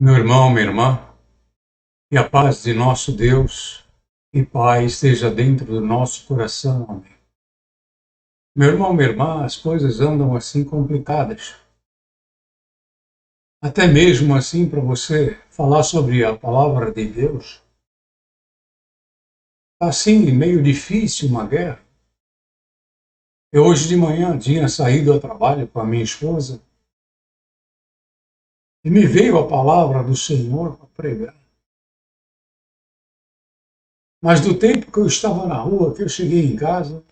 Meu irmão, minha irmã, que a paz de nosso Deus e Pai esteja dentro do nosso coração. Amém. Meu irmão, minha irmã, as coisas andam assim complicadas. Até mesmo assim, para você falar sobre a palavra de Deus, está assim meio difícil uma guerra. Eu hoje de manhã tinha saído ao trabalho com a minha esposa e me veio a palavra do Senhor para pregar. Mas do tempo que eu estava na rua, que eu cheguei em casa,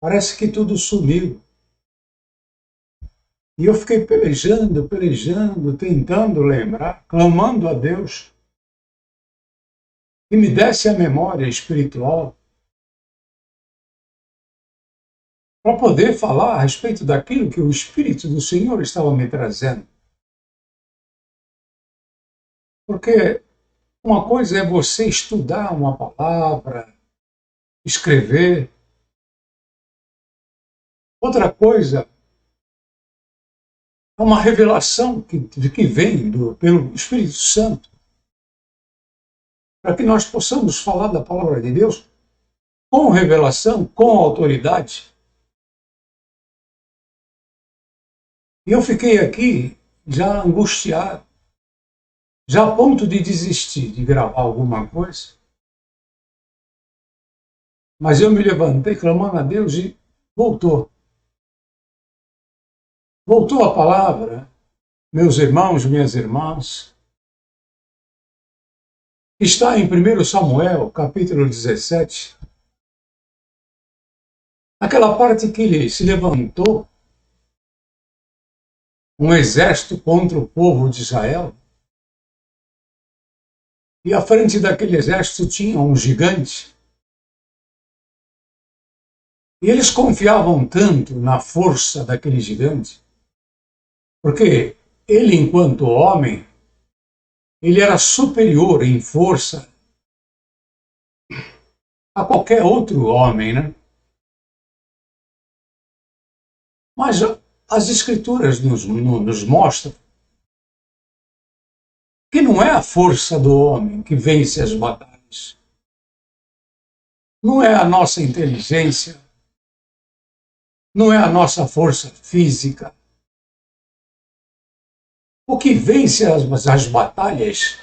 parece que tudo sumiu. E eu fiquei pelejando, tentando lembrar, clamando a Deus que me desse a memória espiritual para poder falar a respeito daquilo que o Espírito do Senhor estava me trazendo. Porque uma coisa é você estudar uma palavra, escrever. Outra coisa é uma revelação que vem pelo Espírito Santo, para que nós possamos falar da palavra de Deus com revelação, com autoridade. E eu fiquei aqui já angustiado, já a ponto de desistir de gravar alguma coisa. Mas eu me levantei clamando a Deus e voltou. Voltou a palavra, meus irmãos, minhas irmãs. Está em 1 Samuel, capítulo 17, aquela parte que ele se levantou um exército contra o povo de Israel. E à frente daquele exército tinha um gigante. E eles confiavam tanto na força daquele gigante, porque ele, enquanto homem, ele era superior em força a qualquer outro homem, né? Mas as escrituras nos mostram que não é a força do homem que vence as batalhas. Não é a nossa inteligência, não é a nossa força física. O que vence as batalhas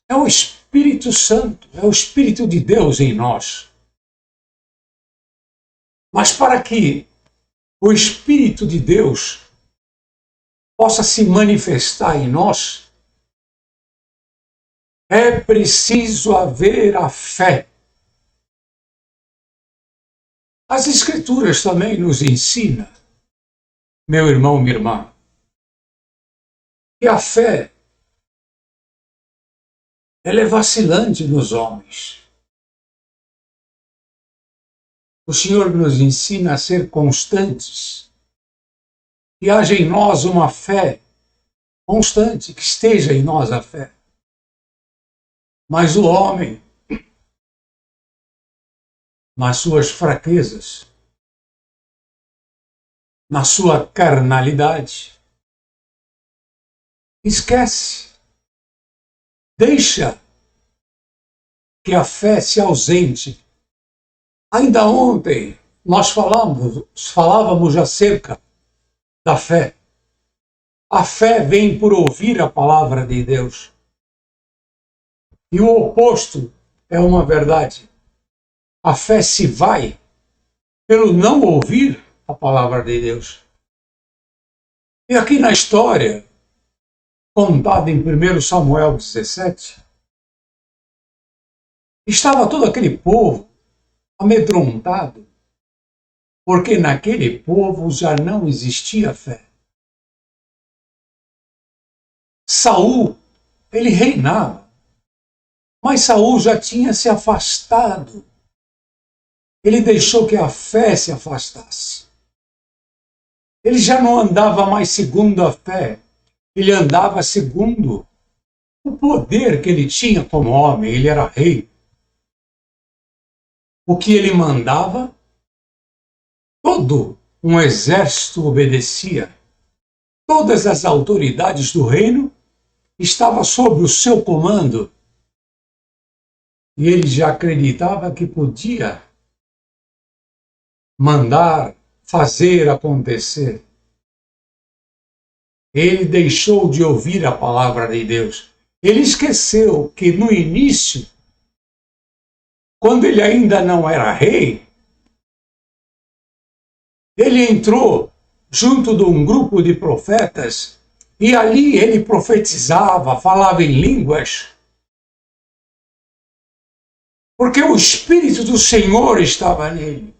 é o Espírito Santo, é o Espírito de Deus em nós. Mas para que o Espírito de Deus possa se manifestar em nós, é preciso haver a fé. As Escrituras também nos ensinam, meu irmão, minha irmã, que a fé ela é vacilante nos homens. O Senhor nos ensina a ser constantes, que haja em nós uma fé constante, que esteja em nós a fé. Mas o homem, nas suas fraquezas, na sua carnalidade, esquece, deixa que a fé se ausente. Ainda ontem nós falávamos acerca da fé. A fé vem por ouvir a palavra de Deus. E o oposto é uma verdade. A fé se vai pelo não ouvir a palavra de Deus. E aqui na história, contada em 1 Samuel 17, estava todo aquele povo amedrontado, porque naquele povo já não existia fé. Saul, ele reinava, mas Saul já tinha se afastado. Ele deixou que a fé se afastasse. Ele já não andava mais segundo a fé, ele andava segundo o poder que ele tinha como homem, ele era rei. O que ele mandava, todo um exército obedecia. Todas as autoridades do reino estavam sob o seu comando. E ele já acreditava que podia mandar, fazer acontecer. Ele deixou de ouvir a palavra de Deus. Ele esqueceu que no início, quando ele ainda não era rei, ele entrou junto de um grupo de profetas e ali ele profetizava, falava em línguas, porque o Espírito do Senhor estava nele.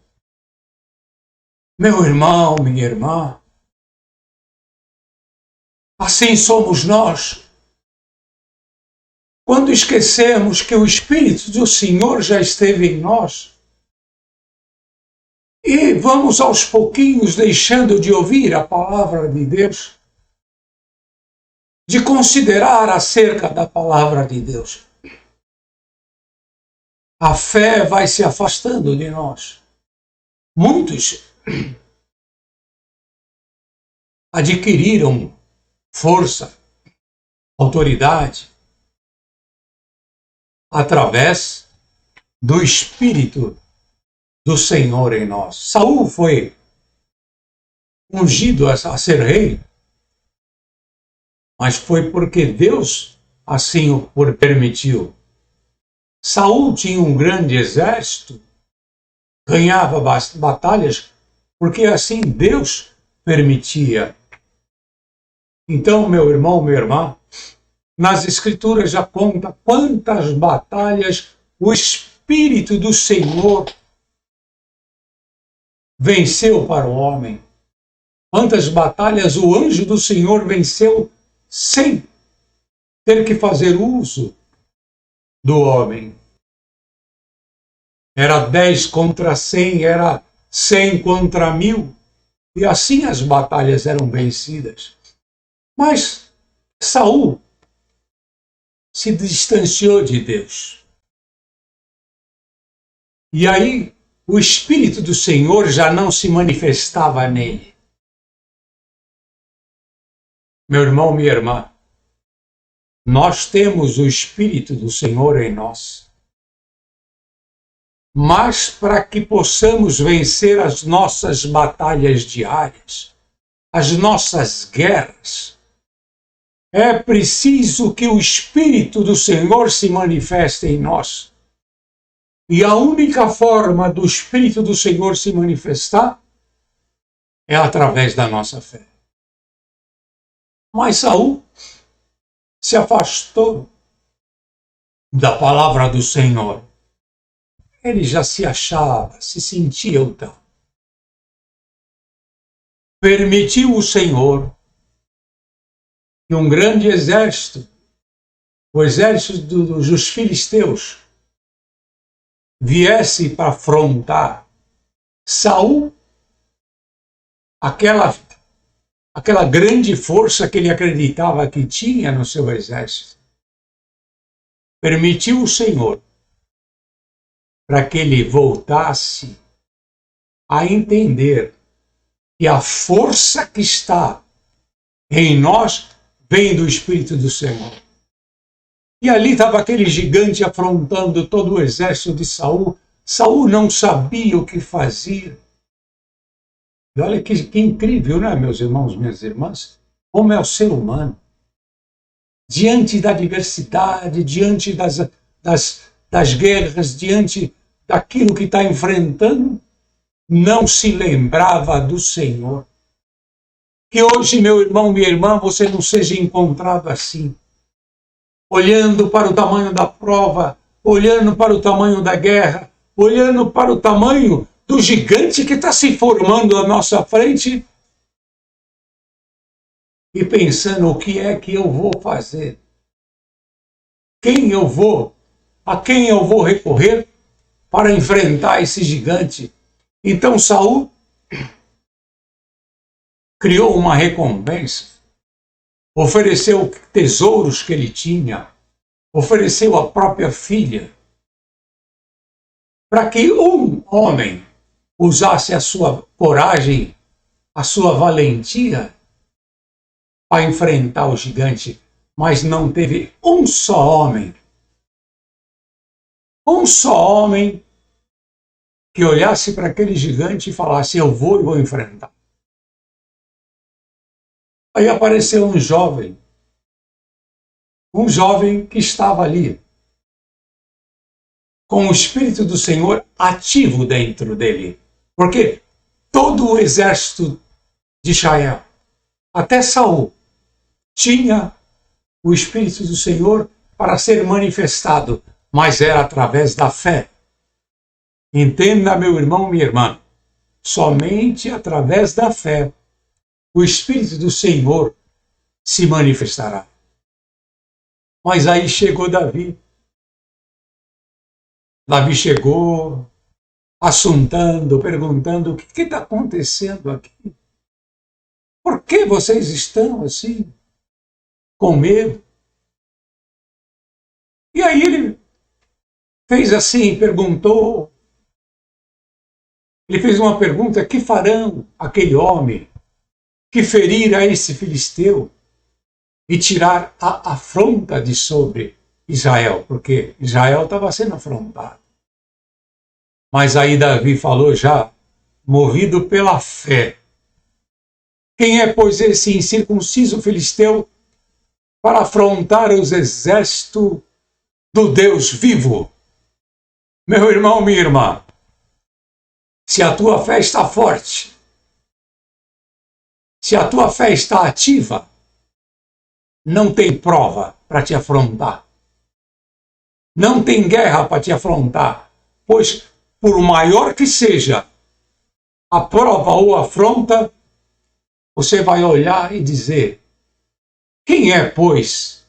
Meu irmão, minha irmã, assim somos nós. Quando esquecemos que o Espírito do Senhor já esteve em nós e vamos aos pouquinhos deixando de ouvir a palavra de Deus, de considerar acerca da palavra de Deus, a fé vai se afastando de nós. Muitos adquiriram força, autoridade, através do Espírito do Senhor em nós. Saul foi ungido a ser rei, mas foi porque Deus assim o permitiu. Saul tinha um grande exército, ganhava batalhas, porque assim Deus permitia. Então, meu irmão, minha irmã, nas Escrituras já conta quantas batalhas o Espírito do Senhor venceu para o homem. Quantas batalhas o anjo do Senhor venceu sem ter que fazer uso do homem. Era 10 contra 100, era 100 contra 1000, e assim as batalhas eram vencidas. Mas Saul se distanciou de Deus. E aí o Espírito do Senhor já não se manifestava nele. Meu irmão, minha irmã, nós temos o Espírito do Senhor em nós. Mas para que possamos vencer as nossas batalhas diárias, as nossas guerras, é preciso que o Espírito do Senhor se manifeste em nós. E a única forma do Espírito do Senhor se manifestar é através da nossa fé. Mas Saul se afastou da palavra do Senhor. Ele já se achava, se sentia o tal. Permitiu o Senhor que um grande exército, o exército dos filisteus, viesse para afrontar Saul, aquela grande força que ele acreditava que tinha no seu exército. Permitiu o Senhor para que ele voltasse a entender que a força que está em nós vem do Espírito do Senhor. E ali estava aquele gigante afrontando todo o exército de Saul. Saul não sabia o que fazer. E olha que incrível, né, meus irmãos, minhas irmãs? Como é o ser humano. Diante da adversidade, diante das guerras, diante daquilo que está enfrentando, não se lembrava do Senhor. Que hoje, meu irmão, minha irmã, você não seja encontrado assim, olhando para o tamanho da prova, olhando para o tamanho da guerra, olhando para o tamanho do gigante que está se formando à nossa frente e pensando o que é que eu vou fazer, a quem eu vou recorrer para enfrentar esse gigante. Então Saul criou uma recompensa, ofereceu tesouros que ele tinha, ofereceu a própria filha, para que um homem usasse a sua coragem, a sua valentia para enfrentar o gigante, mas não teve um só homem que olhasse para aquele gigante e falasse: eu vou e vou enfrentar. Aí apareceu um jovem que estava ali, com o Espírito do Senhor ativo dentro dele. Porque todo o exército de Israel, até Saul, tinha o Espírito do Senhor para ser manifestado, mas era através da fé. Entenda, meu irmão, minha irmã, somente através da fé o Espírito do Senhor se manifestará. Mas aí chegou Davi. Davi chegou assuntando, perguntando: o que está acontecendo aqui? Por que vocês estão assim, com medo? E aí ele fez assim, perguntou. Ele fez uma pergunta: que farão aquele homem que ferir a esse filisteu e tirar a afronta de sobre Israel? Porque Israel estava sendo afrontado. Mas aí Davi falou, já movido pela fé: quem é, pois, esse incircunciso filisteu para afrontar os exércitos do Deus vivo? Meu irmão, minha irmã, se a tua fé está forte, se a tua fé está ativa, não tem prova para te afrontar. Não tem guerra para te afrontar, pois, por maior que seja a prova ou a afronta, você vai olhar e dizer: quem é, pois,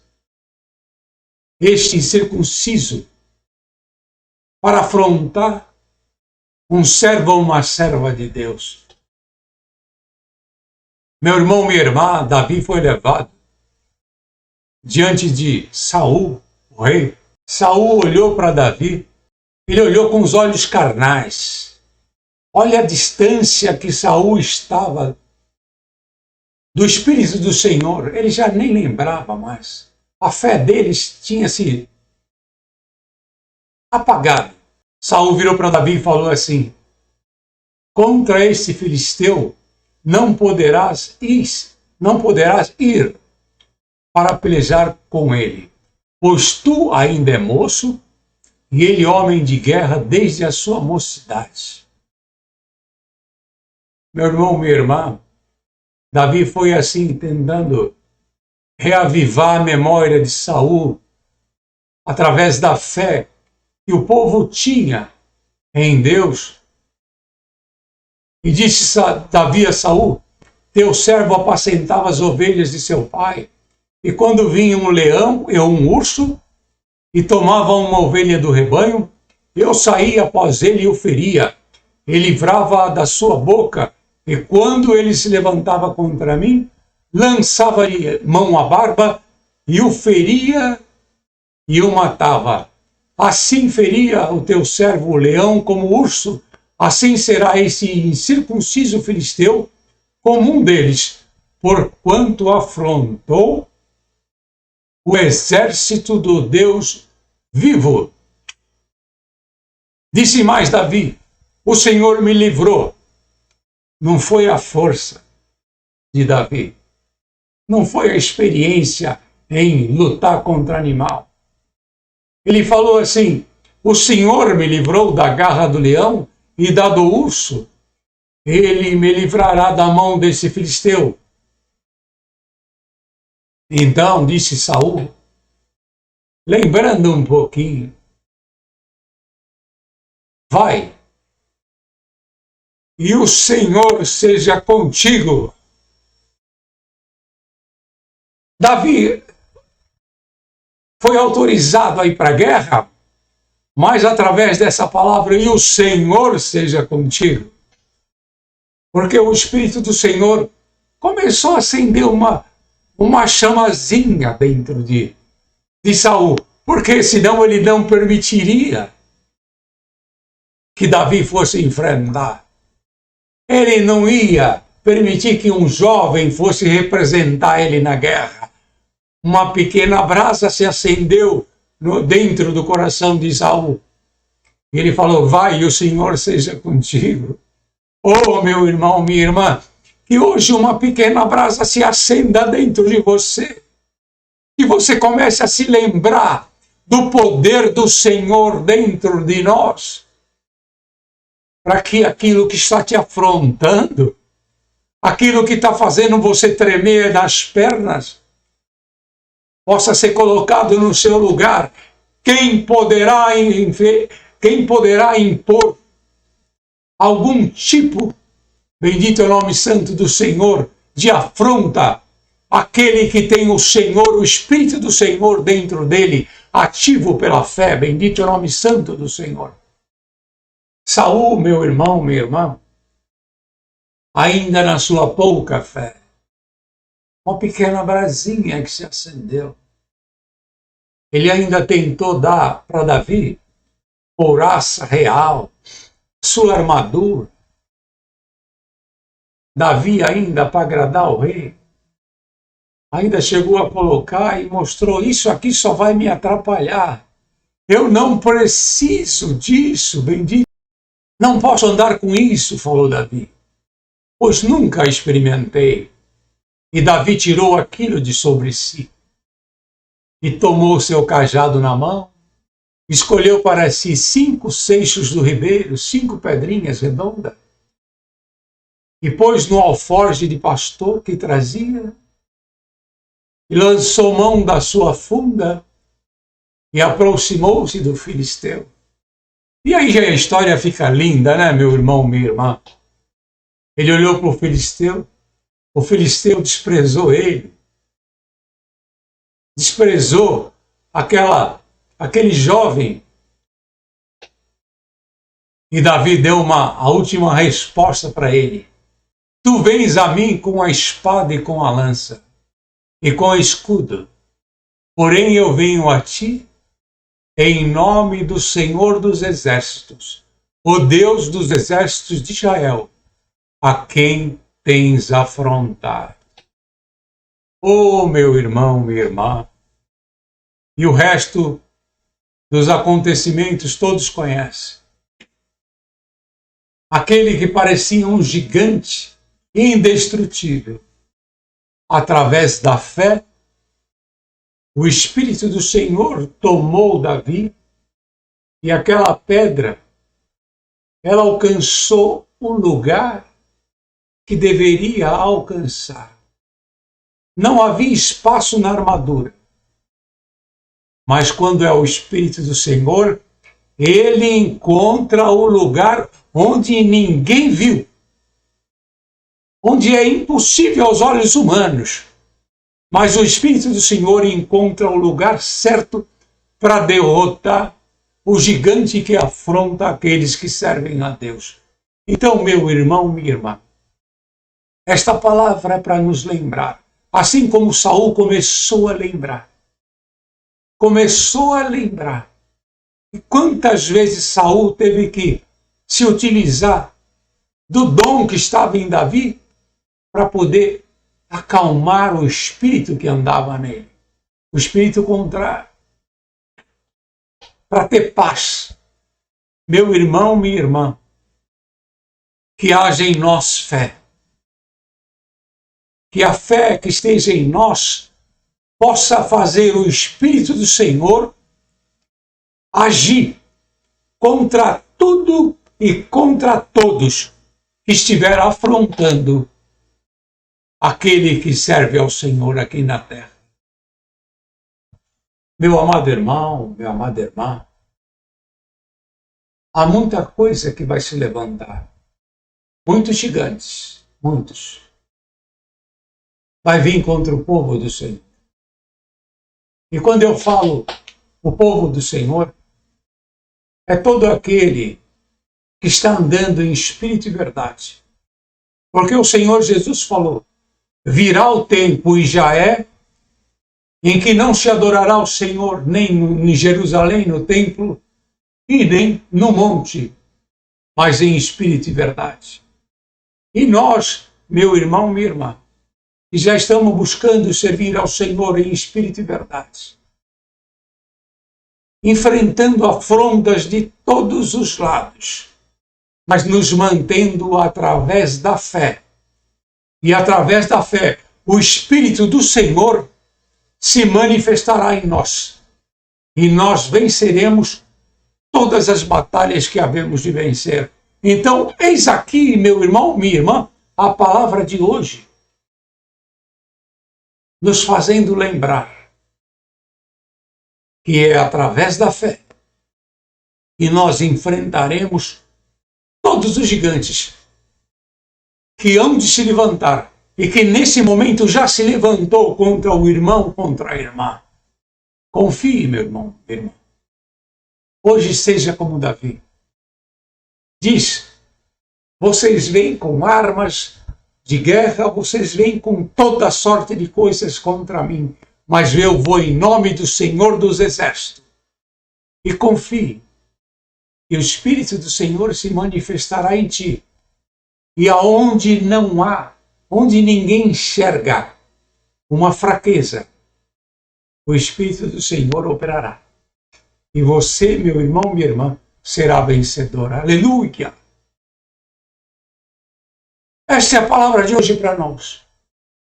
este incircunciso para afrontar um servo ou uma serva de Deus? Meu irmão, minha irmã, Davi foi levado diante de Saul, o rei. Saul olhou para Davi, ele olhou com os olhos carnais. Olha a distância que Saul estava do Espírito do Senhor, ele já nem lembrava mais. A fé deles tinha se apagado. Saul virou para Davi e falou assim: contra este filisteu não poderás ir para pelejar com ele, pois tu ainda é moço e ele homem de guerra desde a sua mocidade. Meu irmão, minha irmã, Davi foi assim tentando reavivar a memória de Saul através da fé que o povo tinha em Deus. E disse Davi a Saul: teu servo apacentava as ovelhas de seu pai, e quando vinha um leão ou um urso e tomava uma ovelha do rebanho, eu saía após ele e o feria, e livrava da sua boca, e quando ele se levantava contra mim, lançava-lhe mão à barba e o feria e o matava. Assim feria o teu servo o leão como o urso, assim será esse incircunciso filisteu como um deles, porquanto afrontou o exército do Deus vivo. Disse mais Davi: o Senhor me livrou. Não foi a força de Davi, não foi a experiência em lutar contra animal. Ele falou assim: o Senhor me livrou da garra do leão e da do urso. Ele me livrará da mão desse filisteu. Então disse Saul, lembrando um pouquinho: vai, e o Senhor seja contigo. Davi foi autorizado a ir para a guerra, mas através dessa palavra: e o Senhor seja contigo. Porque o Espírito do Senhor começou a acender uma chamazinha dentro de Saul, porque senão ele não permitiria que Davi fosse enfrentar. Ele não ia permitir que um jovem fosse representar ele na guerra. Uma pequena brasa se acendeu dentro do coração de Saul. E ele falou: vai, e o Senhor seja contigo. Oh, meu irmão, minha irmã, que hoje uma pequena brasa se acenda dentro de você. Que você comece a se lembrar do poder do Senhor dentro de nós. Para que aquilo que está te afrontando, aquilo que está fazendo você tremer nas pernas, possa ser colocado no seu lugar. Quem poderá impor algum tipo, bendito é o nome santo do Senhor, de afronta aquele que tem o Senhor, o Espírito do Senhor dentro dele, ativo pela fé, bendito é o nome santo do Senhor. Saul, meu irmão, minha irmã, ainda na sua pouca fé, uma pequena brasinha que se acendeu. Ele ainda tentou dar para Davi couraça real, sua armadura. Davi, ainda para agradar o rei, ainda chegou a colocar e mostrou: isso aqui só vai me atrapalhar. Eu não preciso disso, bendito. Não posso andar com isso, falou Davi, pois nunca experimentei. E Davi tirou aquilo de sobre si e tomou seu cajado na mão, escolheu para si 5 seixos do ribeiro, 5 pedrinhas redondas, e pôs no alforje de pastor que trazia, e lançou mão da sua funda e aproximou-se do filisteu. E aí a história fica linda, né, meu irmão, minha irmã? Ele olhou para o filisteu desprezou ele, desprezou aquele jovem. E Davi deu a última resposta para ele: tu vens a mim com a espada e com a lança, e com o escudo, porém eu venho a ti em nome do Senhor dos Exércitos, o Deus dos exércitos de Israel, a quem tens afrontado. Oh, meu irmão, minha irmã, e o resto dos acontecimentos todos conhecem. Aquele que parecia um gigante indestrutível, através da fé, o Espírito do Senhor tomou Davi e aquela pedra, ela alcançou o lugar que deveria alcançar. Não havia espaço na armadura, mas quando é o Espírito do Senhor, ele encontra o lugar onde ninguém viu, onde é impossível aos olhos humanos. Mas o Espírito do Senhor encontra o lugar certo para derrotar o gigante que afronta aqueles que servem a Deus. Então, meu irmão, minha irmã, esta palavra é para nos lembrar, assim como Saul começou a lembrar. E quantas vezes Saul teve que se utilizar do dom que estava em Davi para poder acalmar o espírito que andava nele, o espírito contrário, para ter paz. Meu irmão, minha irmã, que haja em nós fé, que a fé que esteja em nós possa fazer o Espírito do Senhor agir contra tudo e contra todos que estiver afrontando aquele que serve ao Senhor aqui na terra. Meu amado irmão, minha amada irmã, há muita coisa que vai se levantar. Muitos gigantes, muitos. Vai vir contra o povo do Senhor. E quando eu falo o povo do Senhor, é todo aquele que está andando em espírito e verdade. Porque o Senhor Jesus falou: virá o tempo, e já é, em que não se adorará o Senhor nem em Jerusalém, no templo, e nem no monte, mas em espírito e verdade. E nós meu irmão, minha irmã, e já estamos buscando servir ao Senhor em espírito e verdade, enfrentando afrontas de todos os lados, mas nos mantendo através da fé. E através da fé, o Espírito do Senhor se manifestará em nós. E nós venceremos todas as batalhas que havemos de vencer. Então, eis aqui, meu irmão, minha irmã, a palavra de hoje, nos fazendo lembrar que é através da fé que nós enfrentaremos todos os gigantes que hão de se levantar e que nesse momento já se levantou contra o irmão, contra a irmã. Confie, meu irmão, minha irmã. Hoje seja como Davi. Diz, vocês vêm com armas de guerra, vocês vêm com toda sorte de coisas contra mim, mas eu vou em nome do Senhor dos Exércitos. E confie, que o Espírito do Senhor se manifestará em ti. E aonde não há, onde ninguém enxerga uma fraqueza, o Espírito do Senhor operará. E você, meu irmão, minha irmã, será vencedor. Aleluia! Esta é a palavra de hoje para nós.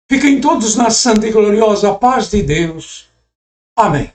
Fiquem todos na santa e gloriosa paz de Deus. Amém.